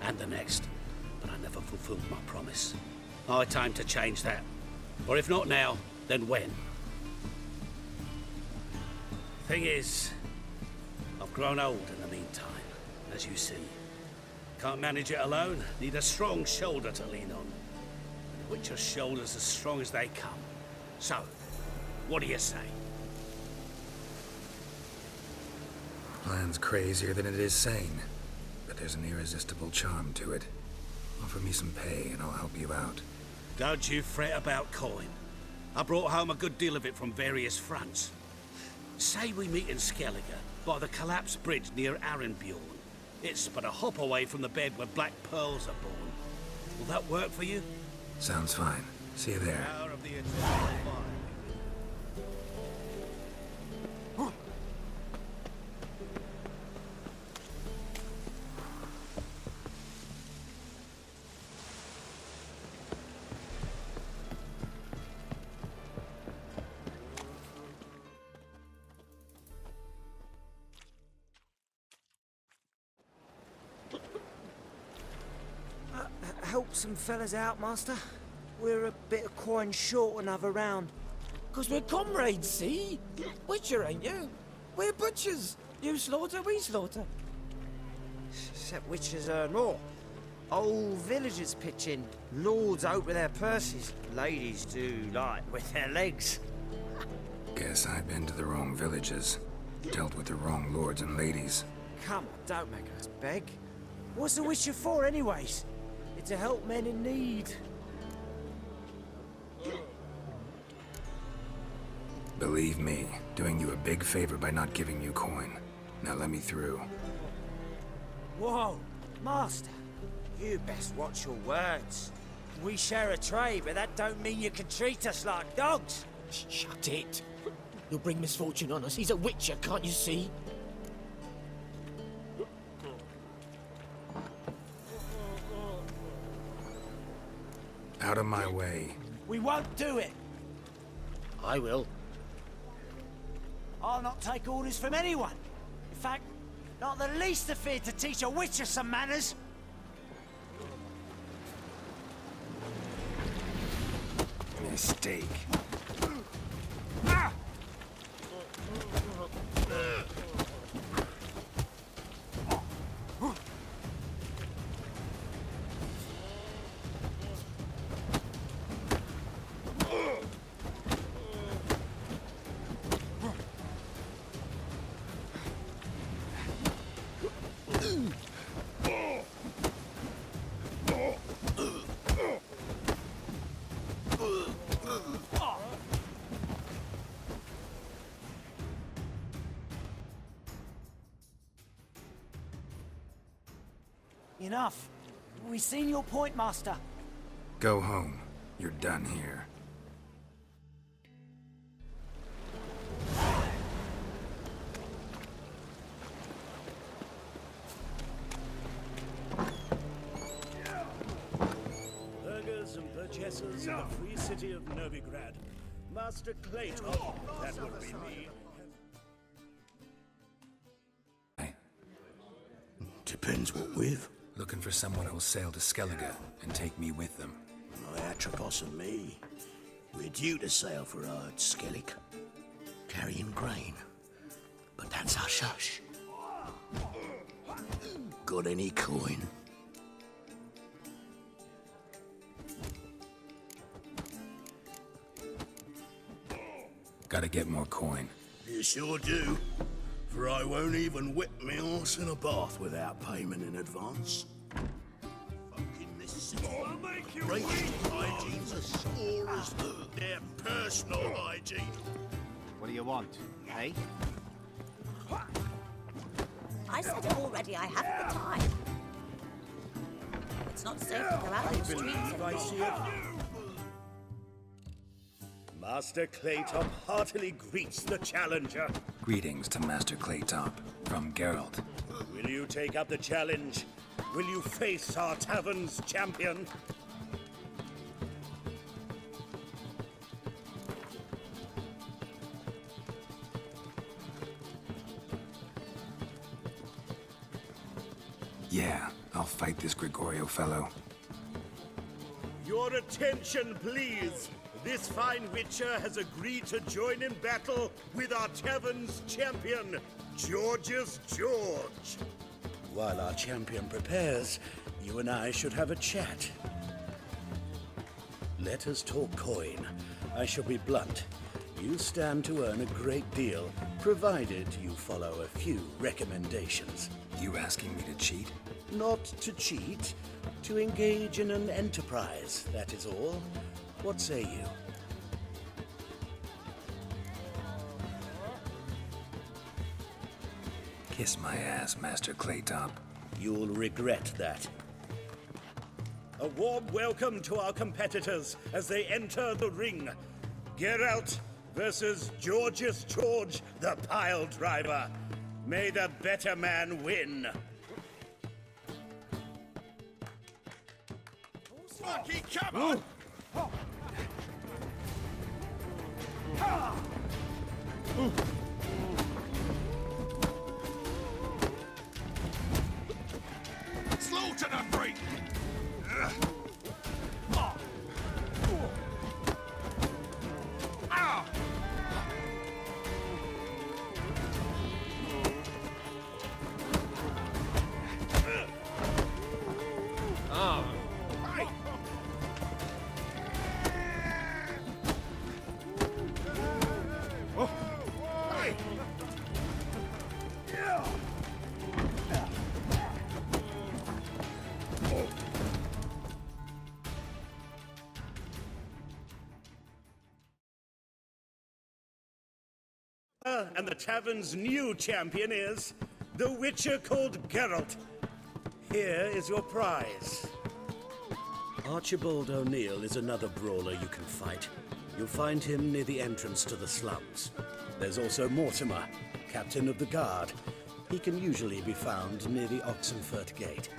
and the next, but I never fulfilled my promise. High time to change that. Or if not now, then when? Thing is, I've grown old in the meantime, as you see. Can't manage it alone, need a strong shoulder to lean on. Witcher's shoulders as strong as they come. So, what do you say? Plan's crazier than it is sane, but there's an irresistible charm to it. Offer me some pay and I'll help you out. Don't you fret about coin. I brought home a good deal of it from various fronts. Say we meet in Skellige, by the collapsed bridge near Arenbjorn. It's but a hop away from the bed where black pearls are born. Will that work for you? Sounds fine. See you there. Power of the eternal fire. Help some fellas out, Master. We're a bit of coin short another round. 'Cause we're comrades, see? Witcher, ain't you? We're butchers. You slaughter, we slaughter. Except witches earn more. Old villagers pitch in. Lords out with their purses. Ladies do like with their legs. Guess I've been to the wrong villages. Dealt with the wrong lords and ladies. Come on, don't make us beg. What's the witcher for, anyways? It's to help men in need. Believe me, doing you a big favor by not giving you coin. Now let me through. Whoa, Master. You best watch your words. We share a trade, but that don't mean you can treat us like dogs. Shut it. You'll bring misfortune on us. He's a witcher, can't you see? Out of my way. We won't do it. I will. I'll not take orders from anyone. In fact, not the least afeard to teach a witcher some manners. Mistake. Enough. We've seen your point, Master. Go home. You're done here. Burghers and purchasers in the free city of Novigrad. Master Clayton, that would be me. Depends what with. Looking for someone who'll sail to Skellige and take me with them. My Atropos and me. We're due to sail for Ard Skellig, carrying grain. But that's hush-hush. Got any coin? Gotta get more coin. You sure do. For I won't even whip me horse in a bath without payment in advance. Fucking this city. Racial hygiene's as sore as their personal hygiene. What do you want, eh? I said it already, I haven't the time. It's not safe to go out in the streets anymore. Master Claytop heartily greets the challenger. Greetings to Master Claytop from Geralt. Will you take up the challenge? Will you face our tavern's champion? Yeah, I'll I'll fight this Gregorio fellow. Your attention, please. This fine witcher has agreed to join in battle with our tavern's champion, Georgius George. While our champion prepares, you and I should have a chat. Let us talk coin. I shall be blunt. You stand to earn a great deal, provided you follow a few recommendations. You asking me to cheat? Not to cheat, to engage in an enterprise, that is all. What say you? Kiss my ass, Master Claytop. You'll regret that. A warm welcome to our competitors as they enter the ring. Geralt versus Georgius George, the pile driver. May the better man win. Lucky, come on! Slaughter the freak! And the tavern's new champion is the witcher called Geralt. Here is your prize. Archibald O'Neill is another brawler you can fight. You'll find him near the entrance to the slums. There's also Mortimer, captain of the guard. He can usually be found near the Oxenfurt Gate.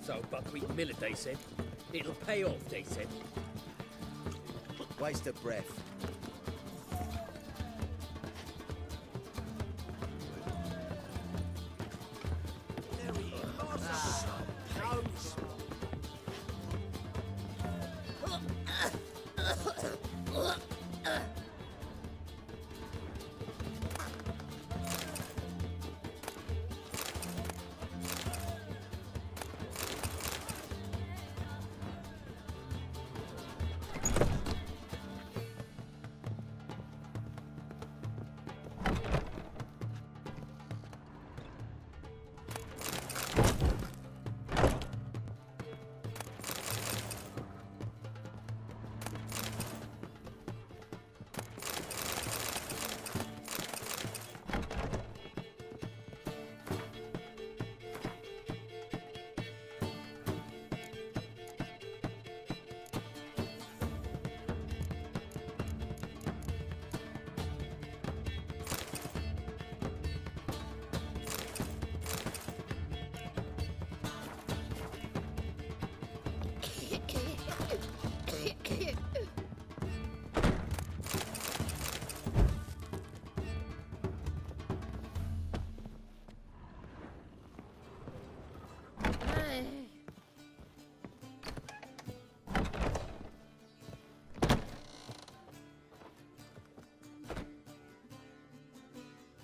So buckwheat millet, they said. It'll pay off, they said. Waste of breath.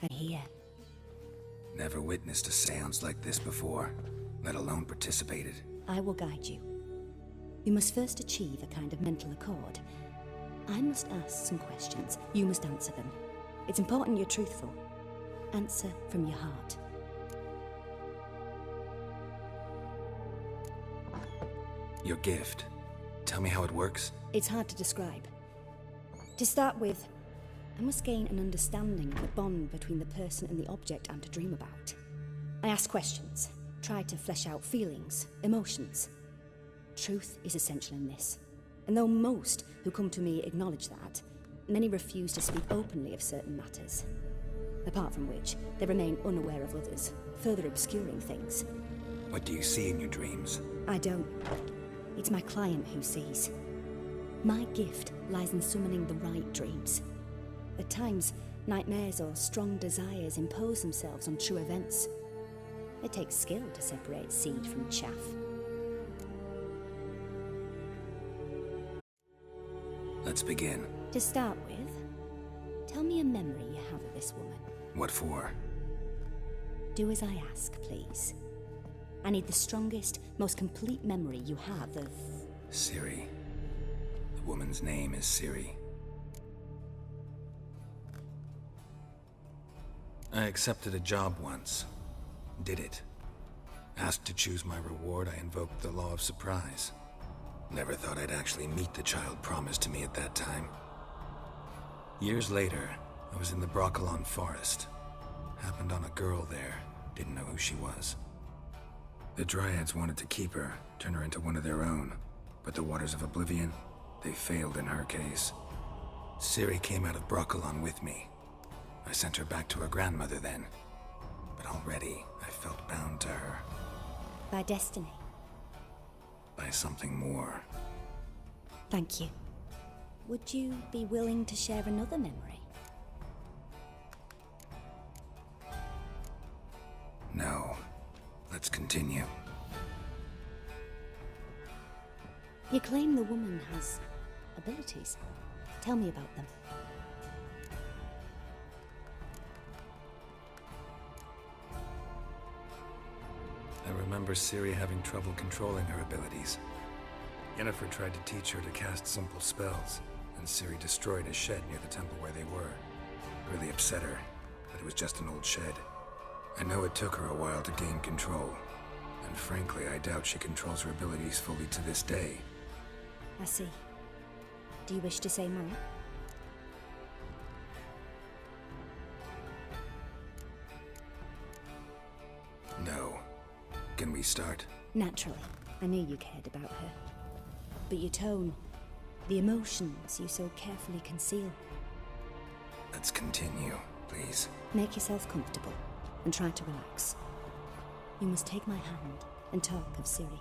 I hear. Never witnessed a seance like this before, let alone participated. I will guide you. You must first achieve a kind of mental accord. I must ask some questions. You must answer them. It's important you're truthful. Answer from your heart. Your gift. Tell me how it works. It's hard to describe. To start with, I must gain an understanding of the bond between the person and the object I'm to dream about. I ask questions, try to flesh out feelings, emotions. Truth is essential in this. And though most who come to me acknowledge that, many refuse to speak openly of certain matters. Apart from which, they remain unaware of others, further obscuring things. What do you see in your dreams? I don't. It's my client who sees. My gift lies in summoning the right dreams. At times, nightmares or strong desires impose themselves on true events. It takes skill to separate seed from chaff. Let's begin. To start with, tell me a memory you have of this woman. What for? Do as I ask, please. I need the strongest, most complete memory you have of... Ciri. The woman's name is Ciri. I accepted a job once. Did it. Asked to choose my reward, I invoked the law of surprise. Never thought I'd actually meet the child promised to me at that time. Years later, I was in the Brokilon Forest. Happened on a girl there. Didn't know who she was. The Dryads wanted to keep her, turn her into one of their own. But the Waters of Oblivion, they failed in her case. Ciri came out of Brokilon with me. I sent her back to her grandmother then. But already, I felt bound to her. By destiny. By something more. Thank you. Would you be willing to share another memory? No. Let's continue. You claim the woman has abilities. Tell me about them. I remember Ciri having trouble controlling her abilities. Yennefer tried to teach her to cast simple spells, and Ciri destroyed a shed near the temple where they were. It really upset her, but it was just an old shed. I know it took her a while to gain control, and frankly, I doubt she controls her abilities fully to this day. I see. Do you wish to say more? No. Can we start? Naturally. I knew you cared about her. But your tone, the emotions you so carefully conceal. Let's continue, please. Make yourself comfortable and try to relax. You must take my hand and talk of Ciri.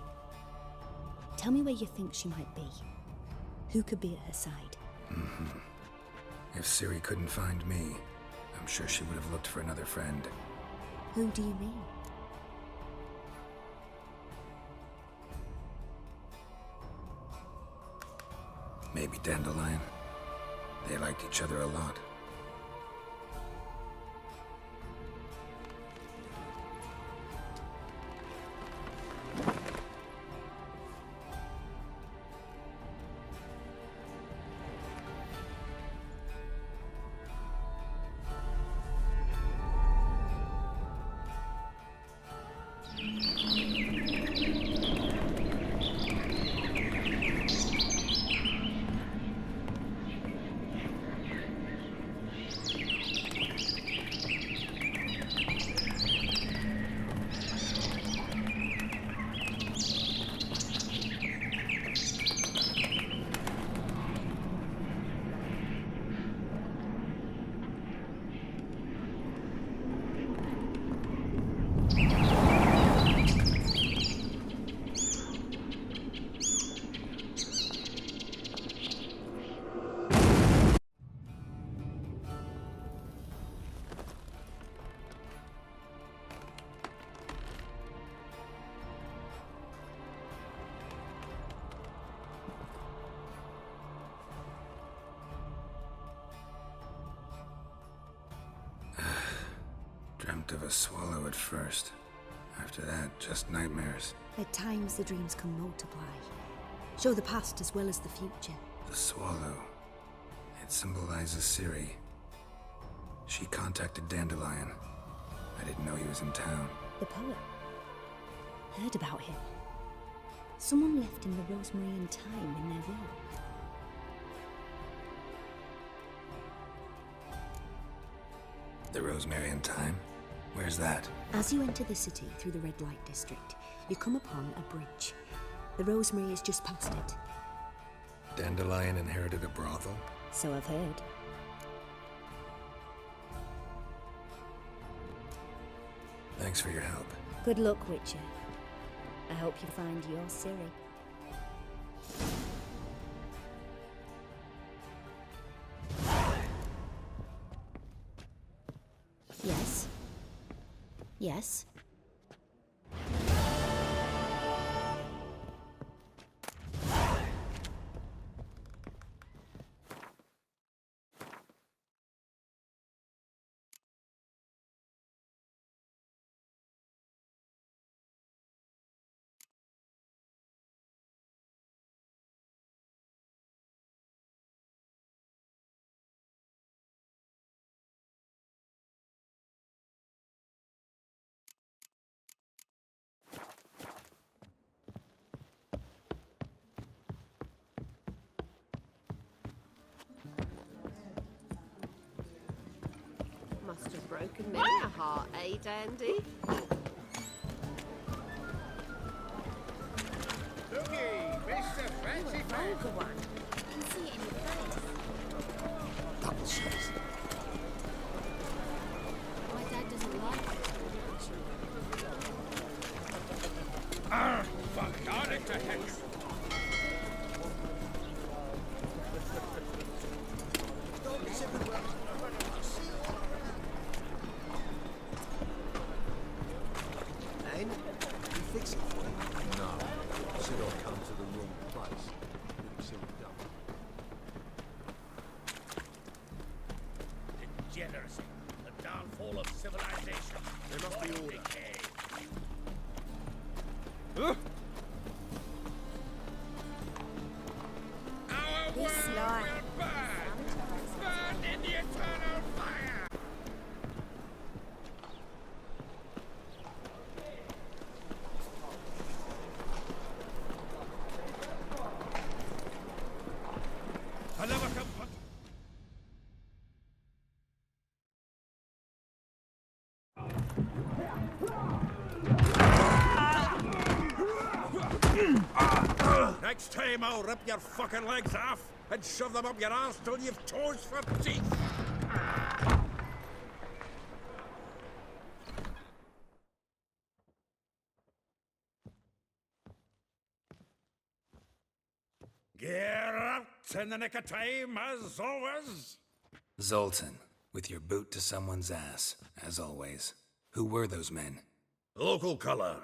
Tell me where you think she might be. Who could be at her side? If Ciri couldn't find me, I'm sure she would have looked for another friend. Who do you mean? Maybe Dandelion. They liked each other a lot. Dreamt of a swallow at first. After that, just nightmares. At times the dreams can multiply. Show the past as well as the future. The swallow. It symbolizes Ciri. She contacted Dandelion. I didn't know he was in town. The poet. Heard about him. Someone left him the Rosemary and Thyme in their will. The Rosemary and Thyme? Where's that? As you enter the city through the Red Light District, you come upon a bridge. The Rosemary is just past it. Dandelion inherited a brothel? So I've heard. Thanks for your help. Good luck, Witcher. I hope you find your Ciri. Yes. Yes. Must have broken many a heart, eh, Dandy? Looky, Mr. Fancy Vulgar one. You can see it in your face. Double size. My dad doesn't like it. Fuck, got it to heck. And you fix it for you? No. Said I'll come to the wrong place. Didn't see it done. Degeneracy. The downfall of civilization. There must be order. This lie. Burn in the eternal fire! I never come back. Next time I'll rip your fucking legs off and shove them up your arse till you've toes for teeth. Get out in the nick of time, as always. Zoltan, with your boot to someone's ass, as always. Who were those men? Local colour.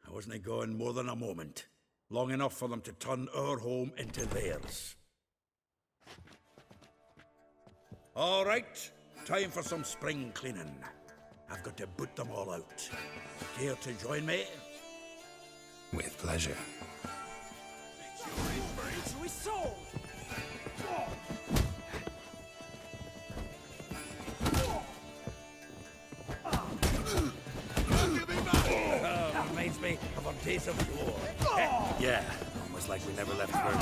I wasn't going more than a moment. Long enough for them to turn our home into theirs. All right, time for some spring cleaning. I've got to boot them all out. Care to join me? With pleasure. Reminds me of our days of war. Yeah, almost like we never left Verdun.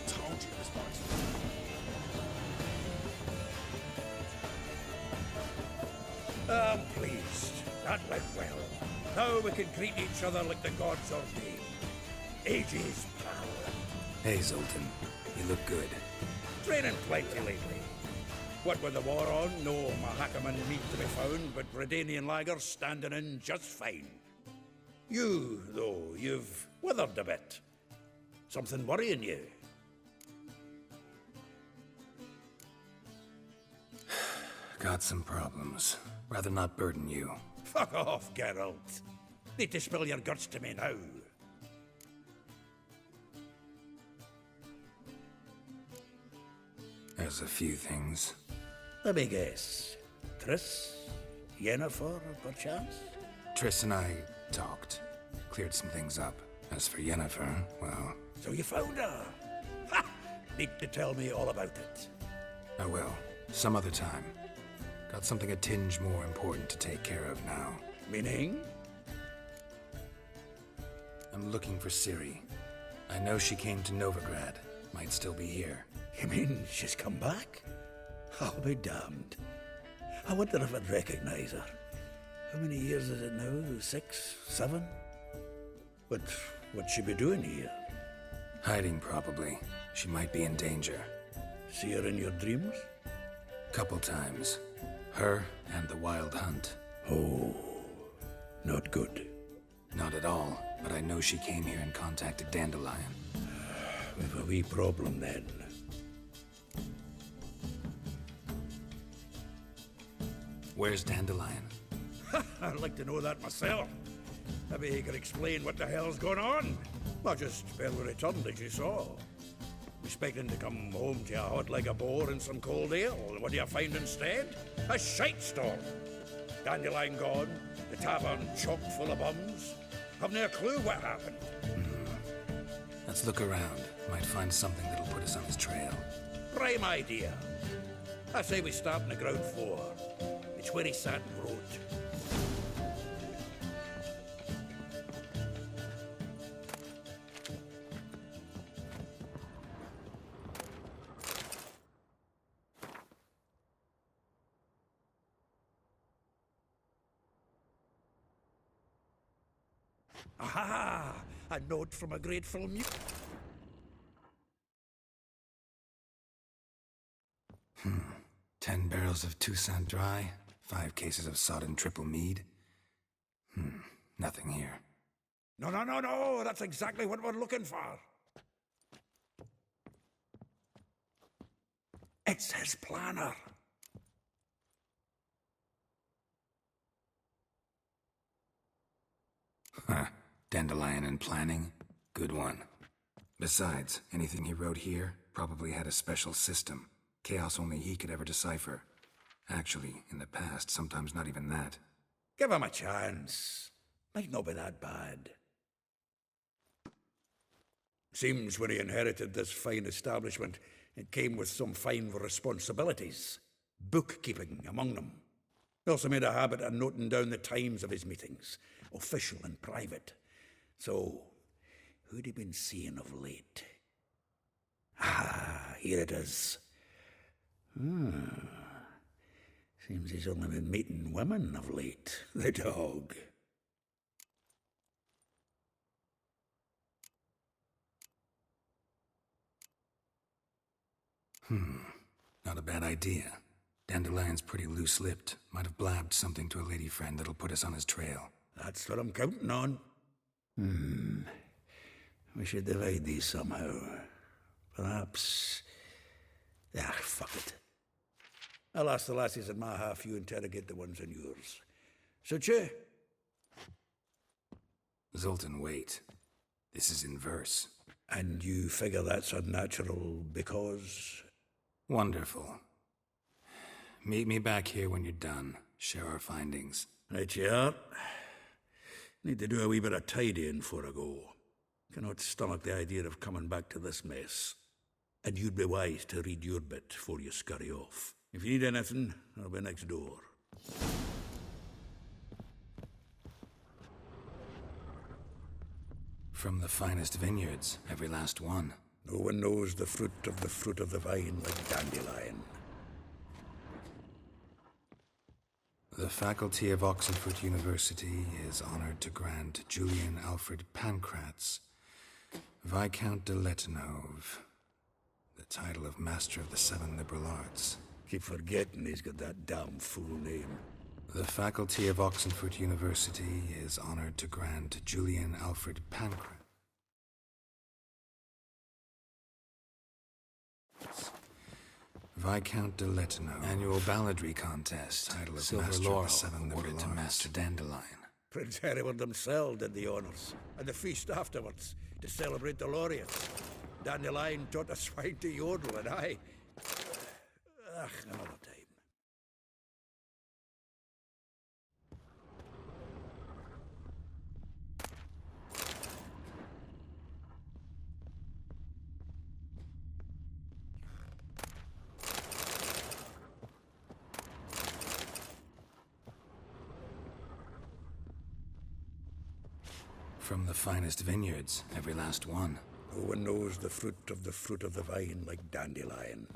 Told you this place. I'm pleased. That went well. Now we can greet each other like the gods ordained. Ages, pal. Hey, Zoltan. You look good. Training plenty lately. What with the war on, no Mahakaman meat to be found, but Redanian lagers standing in just fine. You, though, you've withered a bit. Something worrying you? Got some problems. Rather not burden you. Fuck off, Geralt. Need to spill your guts to me now. There's a few things. Let me guess. Triss? Yennefer, perchance? Triss and I talked. Cleared some things up. As for Yennefer, well... So you found her? Ha! Need to tell me all about it. I will. Some other time. Got something a tinge more important to take care of now. Meaning? I'm looking for Ciri. I know she came to Novigrad. Might still be here. You mean she's come back? I'll be damned. I wonder if I'd recognize her. How many years is it now? 6? 7? But what'd she be doing here? Hiding, probably. She might be in danger. See her in your dreams? Couple times. Her and the Wild Hunt. Oh, not good. Not at all, but I know she came here and contacted Dandelion. We've a wee problem then. Where's Dandelion? I'd like to know that myself. Maybe he could explain what the hell's going on. I just barely returned, as you saw. Expecting to come home to you hot like a boar and some cold ale. What do you find instead? A shite storm. Dandelion gone, the tavern chock full of bums. Have no clue what happened. Let's look around. Might find something that'll put us on his trail. Prime idea. I say we start on the ground floor. It's where he sat and wrote. Aha! A note from a grateful mute. 10 barrels of Toussaint Dry, 5 cases of sodden triple mead. Nothing here. No, that's exactly what we're looking for. It's his planner. Dandelion and planning? Good one. Besides, anything he wrote here probably had a special system. Chaos only he could ever decipher. Actually, in the past, sometimes not even that. Give him a chance. Might not be that bad. Seems when he inherited this fine establishment, it came with some fine responsibilities. Bookkeeping among them. He also made a habit of noting down the times of his meetings, official and private. So, who'd he been seeing of late? Ah, here it is. Seems he's only been meeting women of late. The dog. Not a bad idea. Dandelion's pretty loose-lipped. Might have blabbed something to a lady friend that'll put us on his trail. That's what I'm counting on. We should divide these somehow. Perhaps... fuck it. I'll ask the lassies in my half, you interrogate the ones in yours. Suit you? Zoltan, wait. This is in verse. And you figure that's unnatural because... Wonderful. Meet me back here when you're done. Share our findings. Right you are. Need to do a wee bit of tidying before I go. Cannot stomach the idea of coming back to this mess. And you'd be wise to read your bit before you scurry off. If you need anything, I'll be next door. From the finest vineyards, every last one. No one knows the fruit of the vine like Dandelion. The faculty of Oxenford University is honored to grant Julian Alfred Pancratz, Viscount de Letenhove, the title of Master of the Seven Liberal Arts. Keep forgetting he's got that damn fool name. The faculty of Oxenford University is honored to grant Julian Alfred Pancratz, Viscount de Letenhove. Annual balladry contest. Title of Silver Master Laurel of the Seven awarded to Master Dandelion. Prince Hereward himself did the honours, and the feast afterwards, to celebrate the laureates. Dandelion taught a swine to yodel, and I... another time. From the finest vineyards, every last one. No one knows the fruit of the vine like Dandelion.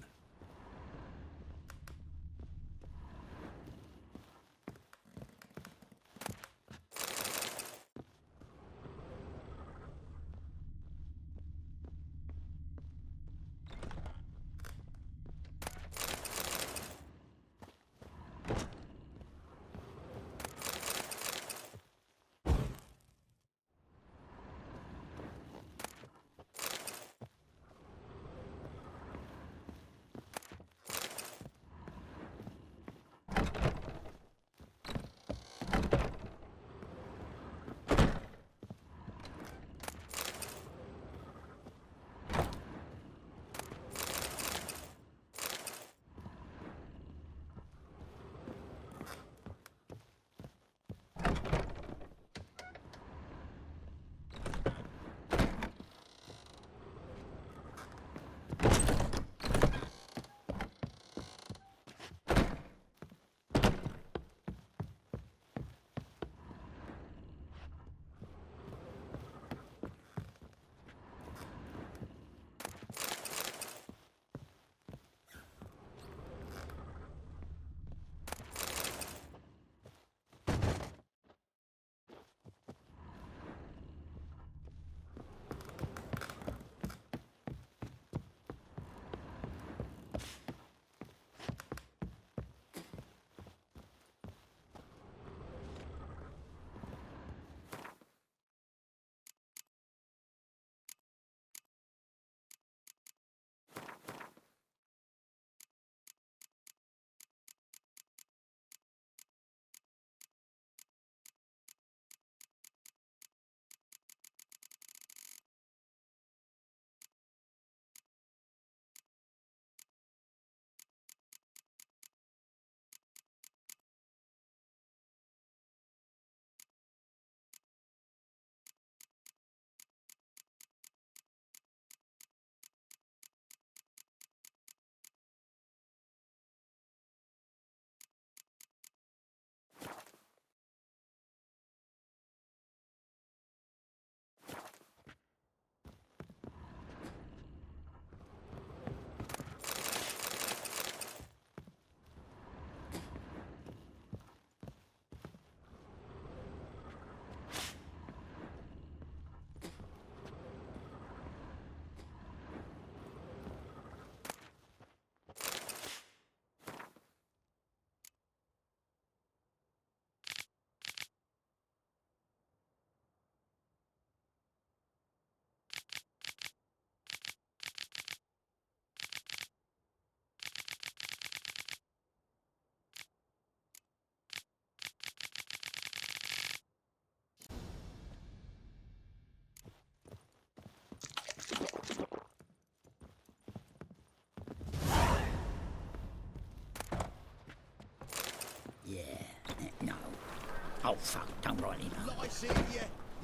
Oh, fuck, don't write it up. Lice in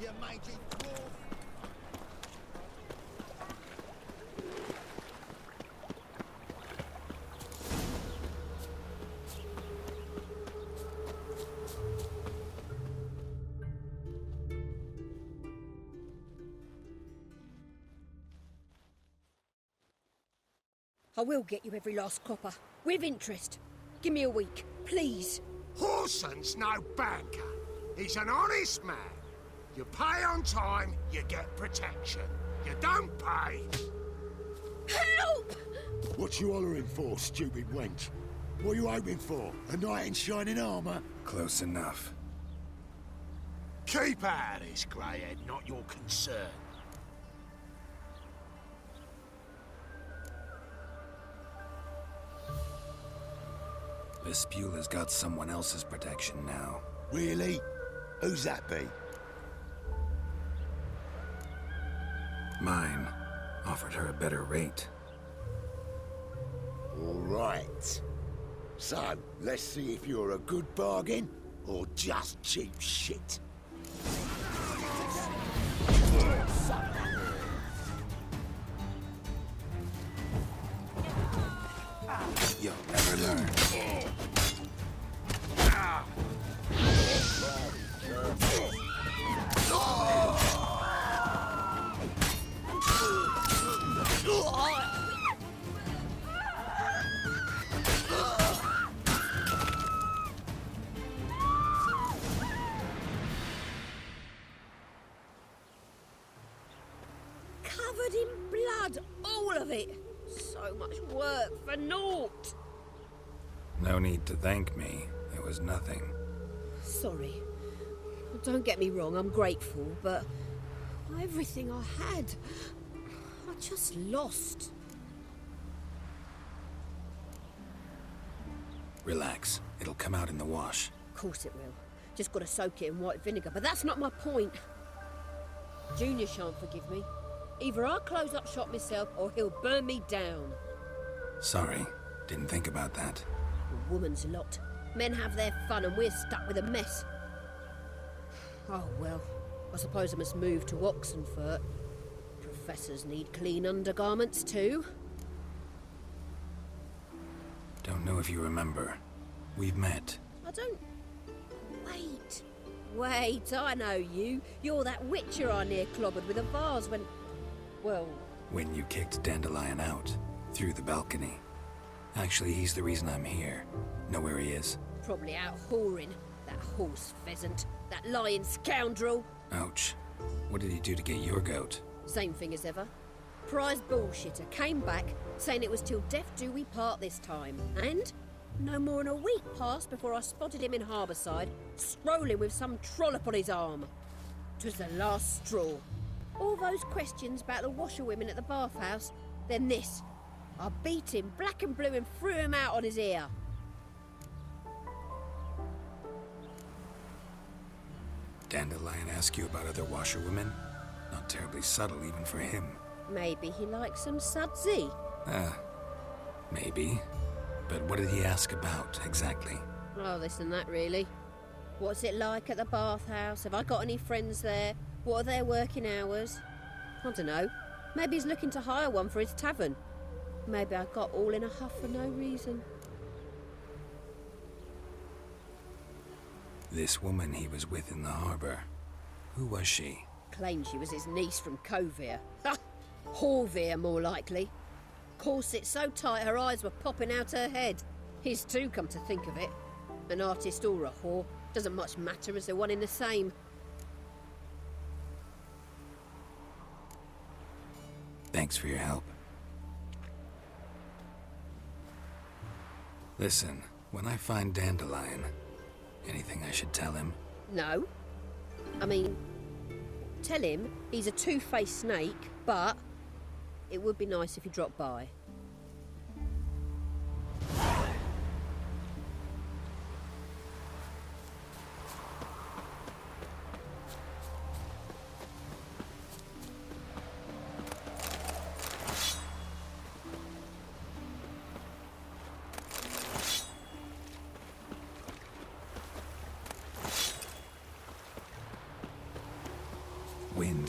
you mangy dwarf. I will get you every last copper, with interest. Give me a week, please. Horson's no banker. He's an honest man. You pay on time, you get protection. You don't pay. Help! What you hollering for, stupid wench? What are you hoping for? A knight in shining armour? Close enough. Keep out of this, Greyhead, not your concern. Vespula's got someone else's protection now. Really? Who's that be? Mine. Offered her a better rate. All right. So, let's see if you're a good bargain or just cheap shit. You'll never learn. Covered in blood, all of it. So much work for naught. No need to thank me. It was nothing. Sorry. Don't get me wrong, I'm grateful, but everything I had, I just lost. Relax. It'll come out in the wash. Of course it will. Just gotta soak it in white vinegar, but that's not my point. Junior shan't forgive me. Either I'll close up shop myself or he'll burn me down. Sorry. Didn't think about that. A woman's lot. Men have their fun and we're stuck with a mess. Oh well, I suppose I must move to Oxenfurt. Professors need clean undergarments too. Don't know if you remember. We've met. I don't... Wait, I know you. You're that witcher I near clobbered with a vase when... Well... When you kicked Dandelion out. Through the balcony. Actually, he's the reason I'm here. Know where he is? Probably out whoring. That horse pheasant. That lying scoundrel. Ouch. What did he do to get your goat? Same thing as ever. Prize bullshitter came back, saying it was till death do we part this time. And no more than a week passed before I spotted him in Harbourside, strolling with some trollop on his arm. 'Twas the last straw. All those questions about the washerwomen at the bathhouse, then this. I beat him black and blue and threw him out on his ear. Dandelion ask you about other washerwomen? Not terribly subtle even for him. Maybe he likes some sudsy. Maybe. But what did he ask about, exactly? Oh, this and that, really. What's it like at the bathhouse? Have I got any friends there? What are their working hours? I don't know. Maybe he's looking to hire one for his tavern. Maybe I got all in a huff for no reason. This woman he was with in the harbour. Who was she? Claimed she was his niece from Kovir. Ha! Horvir, more likely. Corset so tight her eyes were popping out her head. His too, come to think of it. An artist or a whore. Doesn't much matter as they're one in the same. Thanks for your help. Listen, when I find Dandelion, anything I should tell him? No. I mean, tell him he's a two-faced snake, but it would be nice if he dropped by.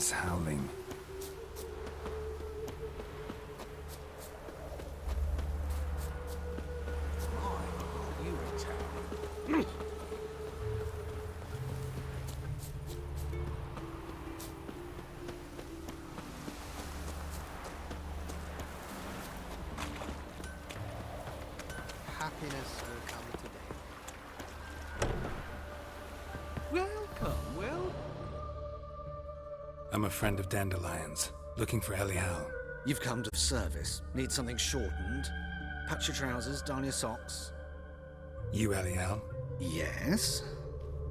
Winds howling. Happiness will come today. Welcome, well. I'm a friend of Dandelion's, looking for Elial. You've come to service. Need something shortened? Patch your trousers, darn your socks. You Elial? Yes.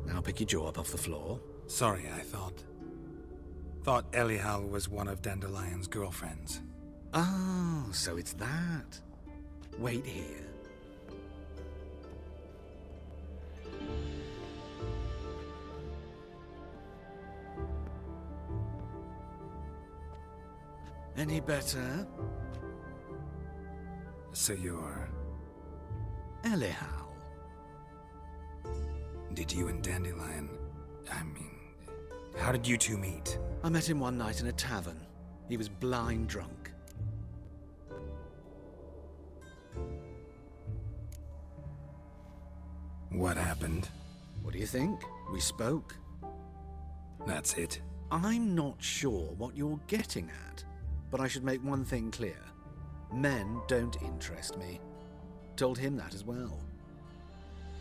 Now pick your jaw up off the floor. Sorry, I thought Elial was one of Dandelion's girlfriends. Oh, so it's that. Wait here. Any better? So you're... Elial. Did you and Dandelion... how did you two meet? I met him one night in a tavern. He was blind drunk. What happened? What do you think? We spoke. That's it? I'm not sure what you're getting at, but I should make one thing clear. Men don't interest me. Told him that as well.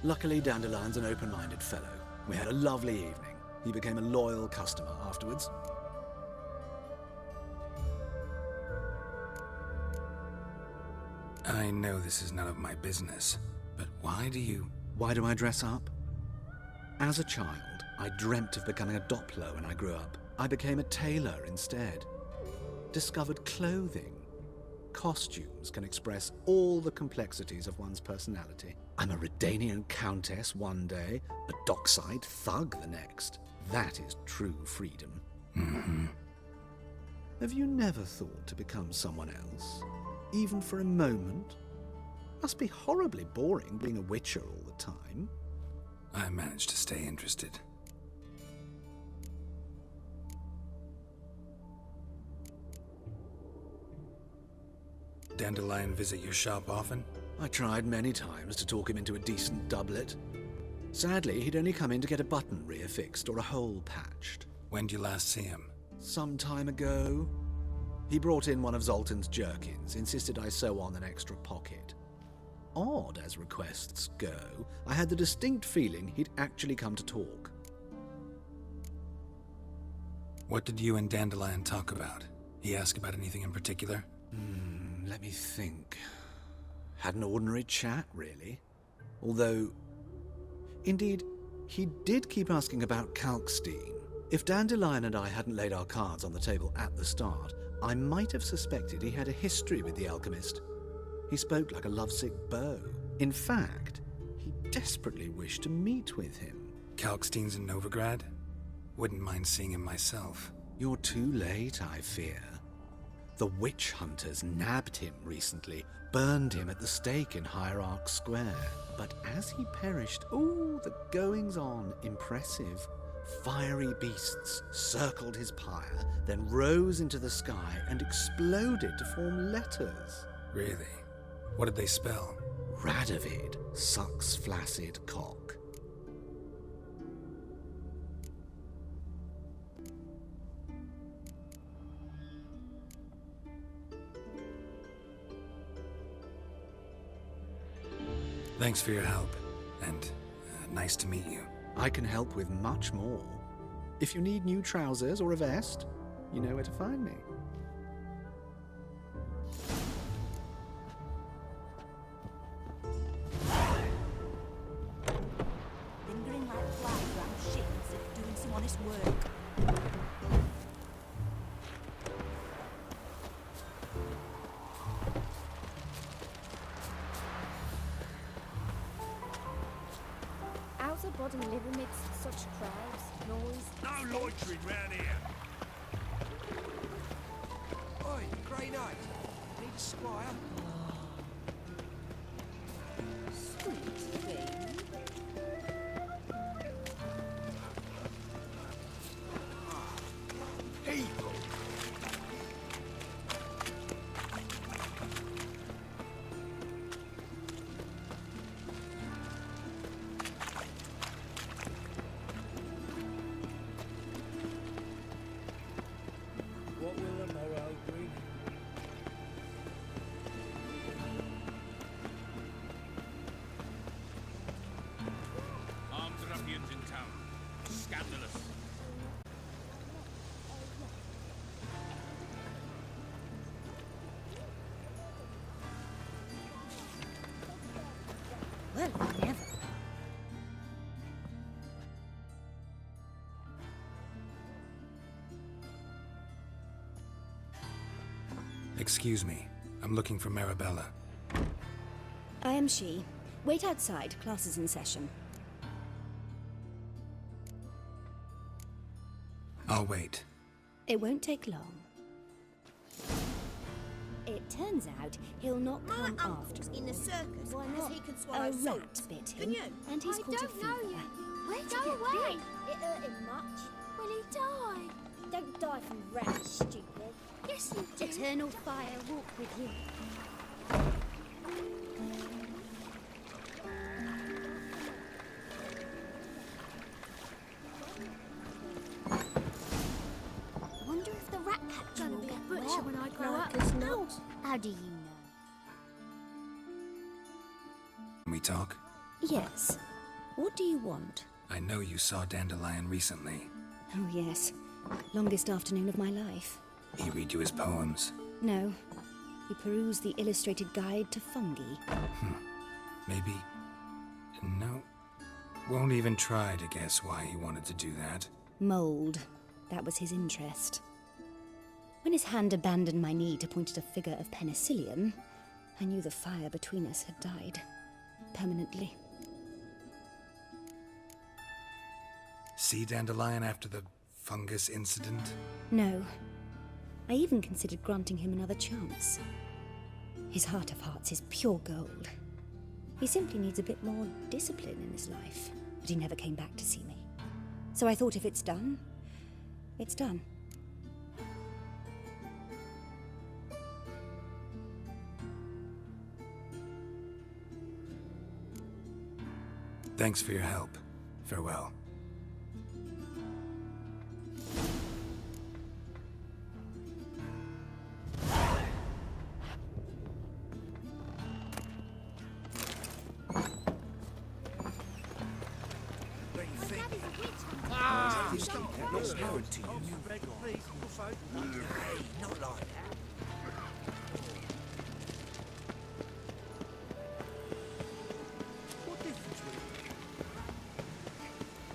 Luckily, Dandelion's an open-minded fellow. We had a lovely evening. He became a loyal customer afterwards. I know this is none of my business, but why do you... Why do I dress up? As a child, I dreamt of becoming a Doppler when I grew up. I became a tailor instead. Discovered clothing. Costumes can express all the complexities of one's personality. I'm a Redanian countess one day, a dockside thug the next. That is true freedom. Mm-hmm. Have you never thought to become someone else? Even for a moment? Must be horribly boring being a witcher all the time. I managed to stay interested. Dandelion visit your shop often? I tried many times to talk him into a decent doublet. Sadly, he'd only come in to get a button reaffixed or a hole patched. When did you last see him? Some time ago. He brought in one of Zoltan's jerkins, insisted I sew on an extra pocket. Odd as requests go, I had the distinct feeling he'd actually come to talk. What did you and Dandelion talk about? He ask about anything in particular? Let me think. Had an ordinary chat, really. Although, indeed, he did keep asking about Kalkstein. If Dandelion and I hadn't laid our cards on the table at the start, I might have suspected he had a history with the alchemist. He spoke like a lovesick beau. In fact, he desperately wished to meet with him. Kalkstein's in Novigrad? Wouldn't mind seeing him myself. You're too late, I fear. The witch hunters nabbed him recently, burned him at the stake in Hierarch Square. But as he perished, the goings-on impressive. Fiery beasts circled his pyre, then rose into the sky and exploded to form letters. Really? What did they spell? Radovid sucks flaccid cock. Thanks for your help, and nice to meet you. I can help with much more. If you need new trousers or a vest, you know where to find me. Lingering like flies around shit instead of doing some honest work. How's a body live amidst such crowds, noise? No loitering round here. Oi, Grey Knight. Need a squire? Sweet thing. He scandalous. Well, never. Excuse me. I'm looking for Marabella. I am she. Wait outside. Class is in session. I'll wait. It won't take long. It turns out he'll not come after all. In the circus, Why because not? he can swallow A salt. rat bit Can him, you? and he's I caught a don't know fever. you. Where did Go it away. be? It hurt him much. Will he die? Don't die from rats, stupid. Yes, you do. Eternal fire walk with you. Wonder if the rat catcher Gonna will be a get butcher well. when I grow up. Marcus Ow. not. How do you know? Can we talk? Yes. What do you want? I know you saw Dandelion recently. Oh, yes. Longest afternoon of my life. He read you his poems. No. He perused the illustrated guide to fungi. Maybe... No. Won't even try to guess why he wanted to do that. Mold. That was his interest. When his hand abandoned my knee to point at a figure of penicillium, I knew the fire between us had died. Permanently. See Dandelion after the fungus incident? No. I even considered granting him another chance. His heart of hearts is pure gold. He simply needs a bit more discipline in his life. But he never came back to see me. So I thought if it's done, it's done. Thanks for your help. Farewell.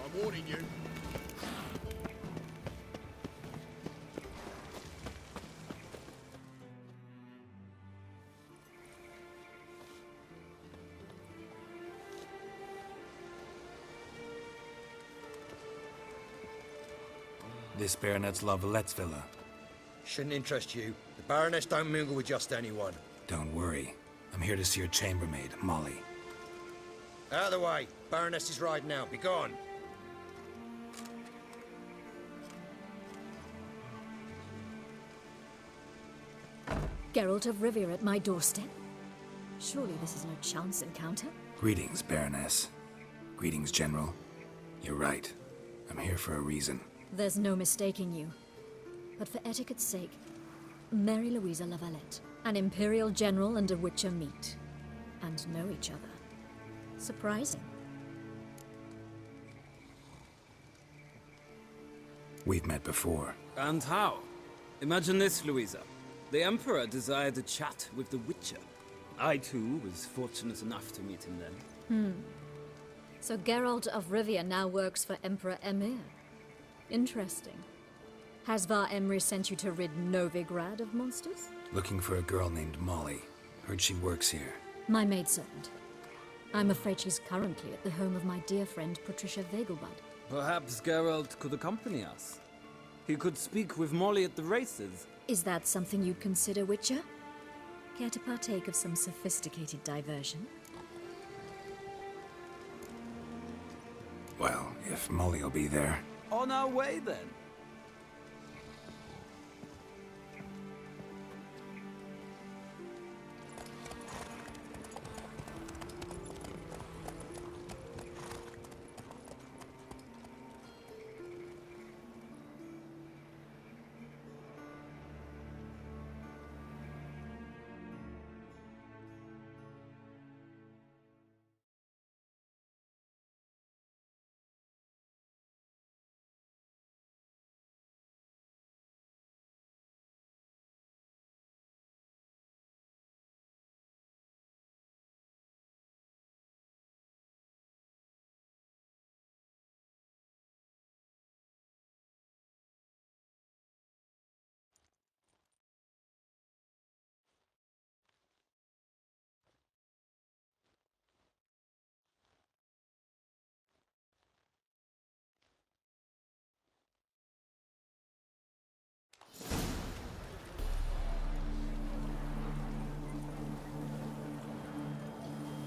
I'm warning you. This Baronet's La Vallette's villa. Shouldn't interest you. The Baroness don't mingle with just anyone. Don't worry. I'm here to see your chambermaid, Molly. Out of the way. Baroness is riding out. Be gone. Geralt of Rivia at my doorstep? Surely this is no chance encounter? Greetings, Baroness. Greetings, General. You're right. I'm here for a reason. There's no mistaking you. But for etiquette's sake, Mary Louisa La Valette, an Imperial General and a Witcher meet. And know each other. Surprising. We've met before. And how? Imagine this, Louisa. The Emperor desired a chat with the Witcher. I, too, was fortunate enough to meet him then. So Geralt of Rivia now works for Emperor Emir. Interesting. Has Var Emry sent you to rid Novigrad of monsters? Looking for a girl named Molly. Heard she works here. My maidservant. I'm afraid she's currently at the home of my dear friend Patricia Vegelbud. Perhaps Geralt could accompany us. He could speak with Molly at the races. Is that something you'd consider, Witcher? Care to partake of some sophisticated diversion? Well, if Molly'll be there. On our way, then.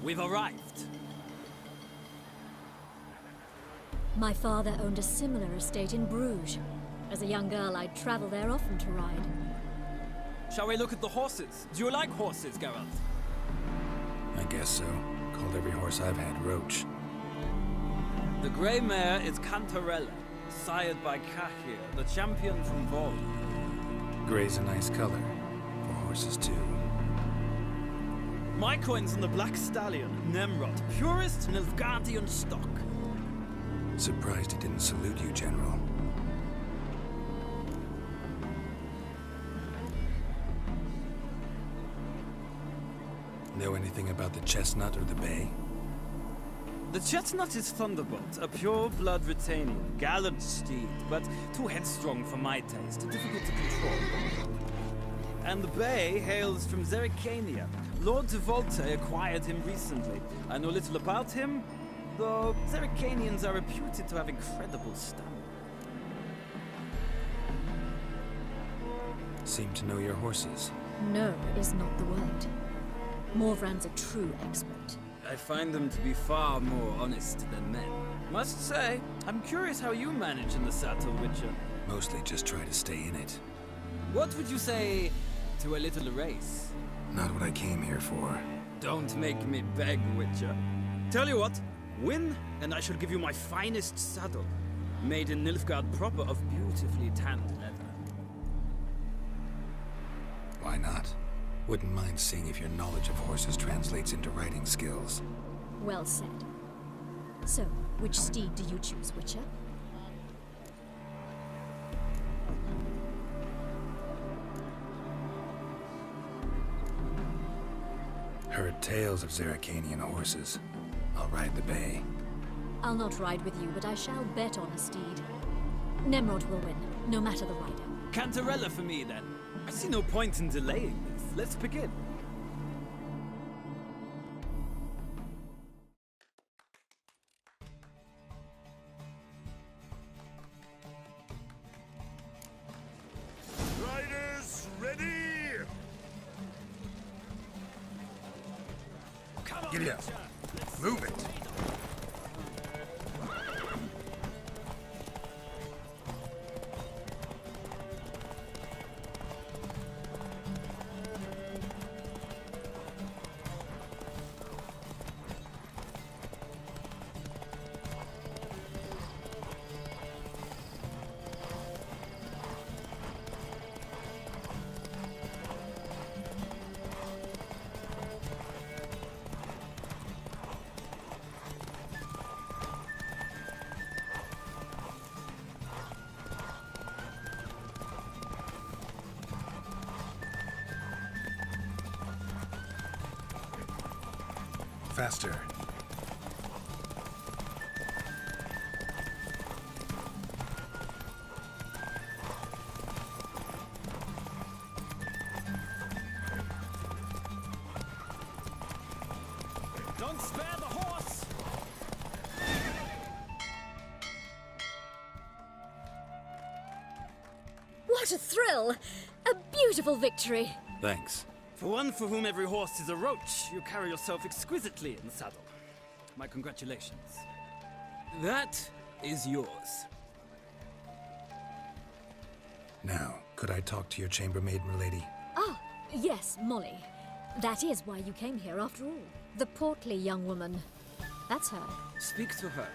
We've arrived. My father owned a similar estate in Bruges. As a young girl, I'd travel there often to ride. Shall we look at the horses? Do you like horses, Geralt? I guess so. Called every horse I've had Roach. The grey mare is Cantarella, sired by Cahir, the champion from Vol. Grey's a nice color. For horses, too. My coin's on the Black Stallion, Nemrod, purest Nilfgaardian stock. Surprised he didn't salute you, General. Know anything about the Chestnut or the Bay? The Chestnut is Thunderbolt, a pure-blood Retanian, gallant steed, but too headstrong for my taste, difficult to control. And the Bay hails from Zerrikania. Lord de Volte acquired him recently. I know little about him, though Zerrikanians are reputed to have incredible stamina. Seem to know your horses. No is not the word. Morvran's a true expert. I find them to be far more honest than men. Must say, I'm curious how you manage in the saddle, Witcher. Mostly just try to stay in it. What would you say to a little race? Not what I came here for. Don't make me beg, Witcher. Tell you what, win, and I shall give you my finest saddle. Made in Nilfgaard proper of beautifully tanned leather. Why not? Wouldn't mind seeing if your knowledge of horses translates into riding skills. Well said. So, which steed do you choose, Witcher? Heard tales of Zerrikanian horses. I'll ride the Bay. I'll not ride with you, but I shall bet on a steed. Nemrod will win, no matter the rider. Cantarella for me, then. I see no point in delaying this. Let's begin. Riders, ready? Come on, Giddy up. Move it. Faster. Don't spare the horse! What a thrill! A beautiful victory! Thanks. For one for whom every horse is a roach, you carry yourself exquisitely in the saddle. My congratulations. That is yours. Now, could I talk to your chambermaid, milady? Ah, yes, Molly. That is why you came here after all. The portly young woman. That's her. Speak to her.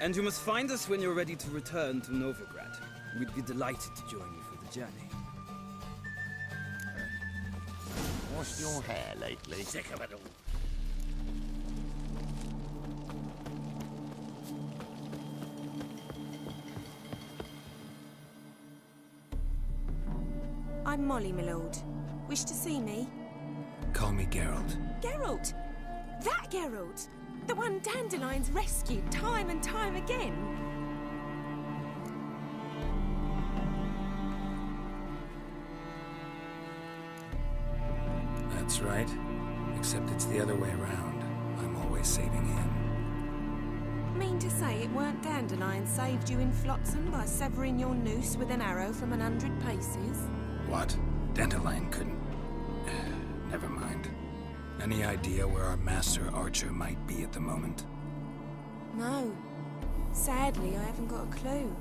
And you must find us when you're ready to return to Novigrad. We'd be delighted to join you for the journey. Washed your hair lately? Sick of it all. I'm Molly, my lord. Wish to see me? Call me Geralt. Geralt! That Geralt! The one Dandelion's rescued time and time again! That's right. Except it's the other way around. I'm always saving him. Mean to say it weren't Dandelion saved you in Flotsam by severing your noose with an arrow from 100 paces? What? Dandelion couldn't... Never mind. Any idea where our master archer might be at the moment? No. Sadly, I haven't got a clue.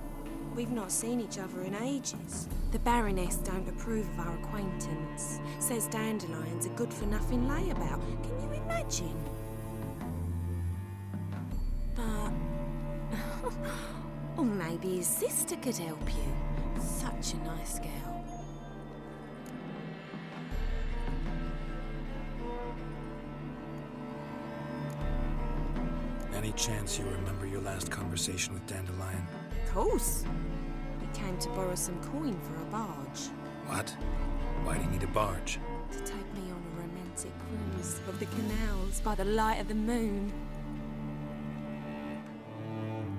We've not seen each other in ages. The Baroness don't approve of our acquaintance. Says dandelions are good for nothing layabout. Can you imagine? But... or maybe his sister could help you. Such a nice girl. Any chance you remember your last conversation with Dandelion? Of course. He came to borrow some coin for a barge. What? Why do you need a barge? To take me on a romantic cruise of the canals by the light of the moon.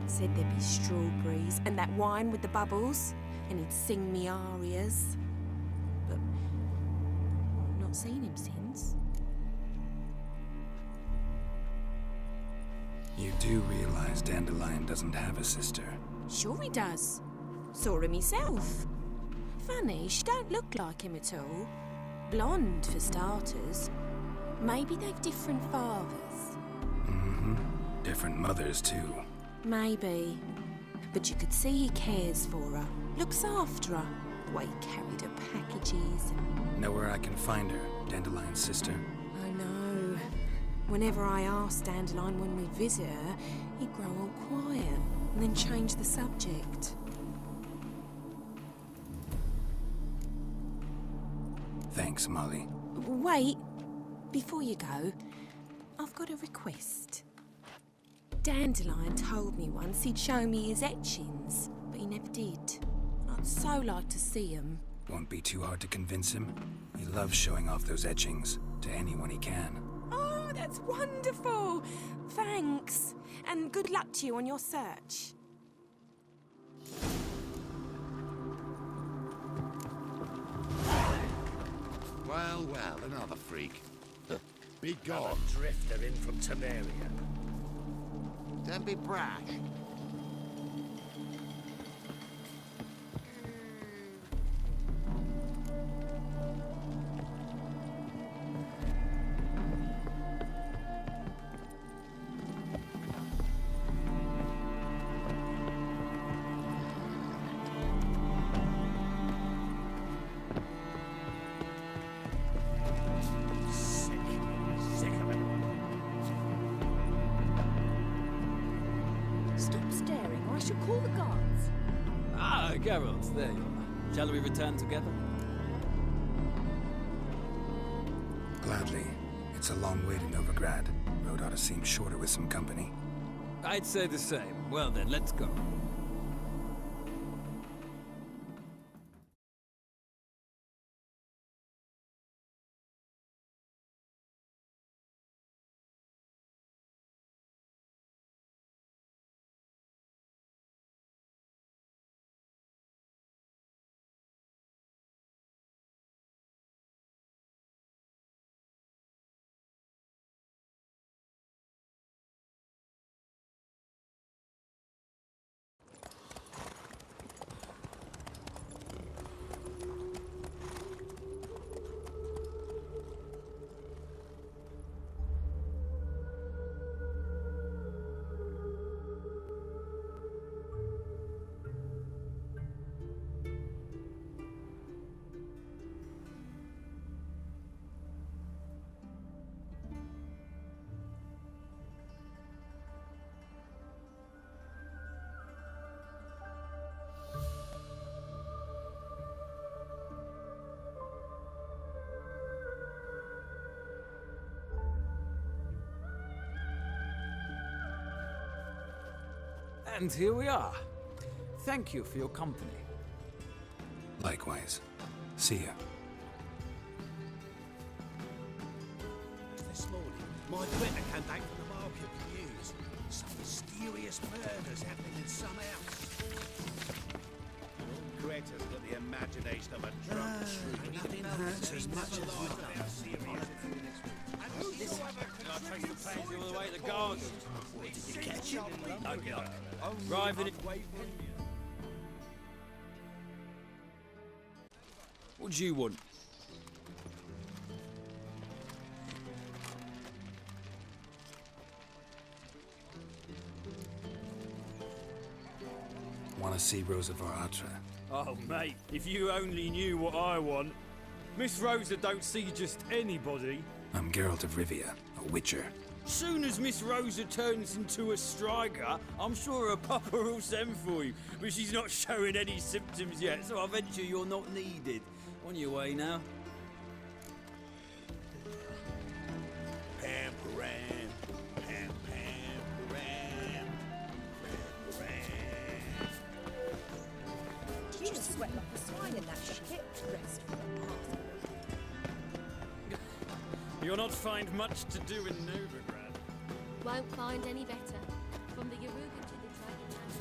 Said there'd be strawberries and that wine with the bubbles, and he'd sing me arias. But I've not seen him since. You do realize Dandelion doesn't have a sister? Sure he does. Saw him himself. Funny, she don't look like him at all. Blonde, for starters. Maybe they've different fathers. Mm-hmm. Different mothers, too. Maybe. But you could see he cares for her. Looks after her. The way he carried her packages and... Know where I can find her, Dandelion's sister? I know. Whenever I asked Dandelion when we'd visit her, he'd grow all quiet and then change the subject. Thanks, Molly. Wait. Before you go, I've got a request. Dandelion told me once he'd show me his etchings, but he never did. I'd so like to see them. Won't be too hard to convince him. He loves showing off those etchings to anyone he can. Oh, that's wonderful! Thanks, and good luck to you on your search. Well, well, another freak. Be gone. Another drifter in from Temeria. Don't be brash. Geralt, there you are. Shall we return together? Gladly. It's a long way to Novigrad. Road ought to seem shorter with some company. I'd say the same. Well then, let's go. And here we are. Thank you for your company. Likewise. See ya. This morning, my glitter came back from the market for news. Some mysterious murders happening in some house. Greta's got the imagination of a drunk shrew. Nothing hurts as much as Listen, I traced the planes all the way to the garden. Did you catch it? No, get up. Driving it. What do you want? want to see Rosa Varatra. Oh, mate, if you only knew what I want. Miss Rosa don't see just anybody. I'm Geralt of Rivia, a witcher. Soon as Miss Rosa turns into a striker, I'm sure her papa will send for you. But she's not showing any symptoms yet, so I venture you're not needed. On your way now. Pam-param, pam-pam-param, pam-param. You just sweat like a swine in that shit dress for the past. You'll not find much to do in Novigrad. Won't find any better. From the Yaruga to the Dragonlance.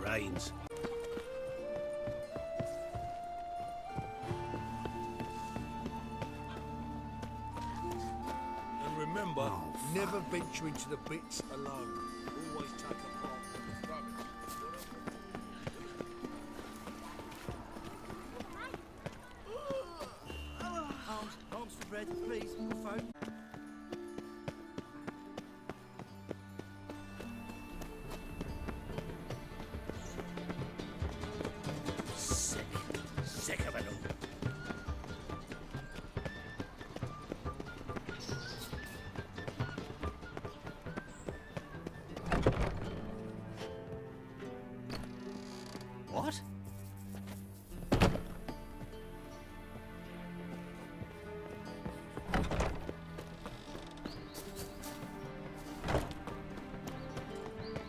rains. And remember, never venture into the bits alone. Always take a part. Arms for bread, please. Phone. Sick of it all. What?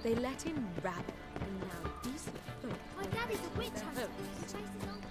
They let him rabble, and now decent folk. My daddy's a witch hunter. He chases old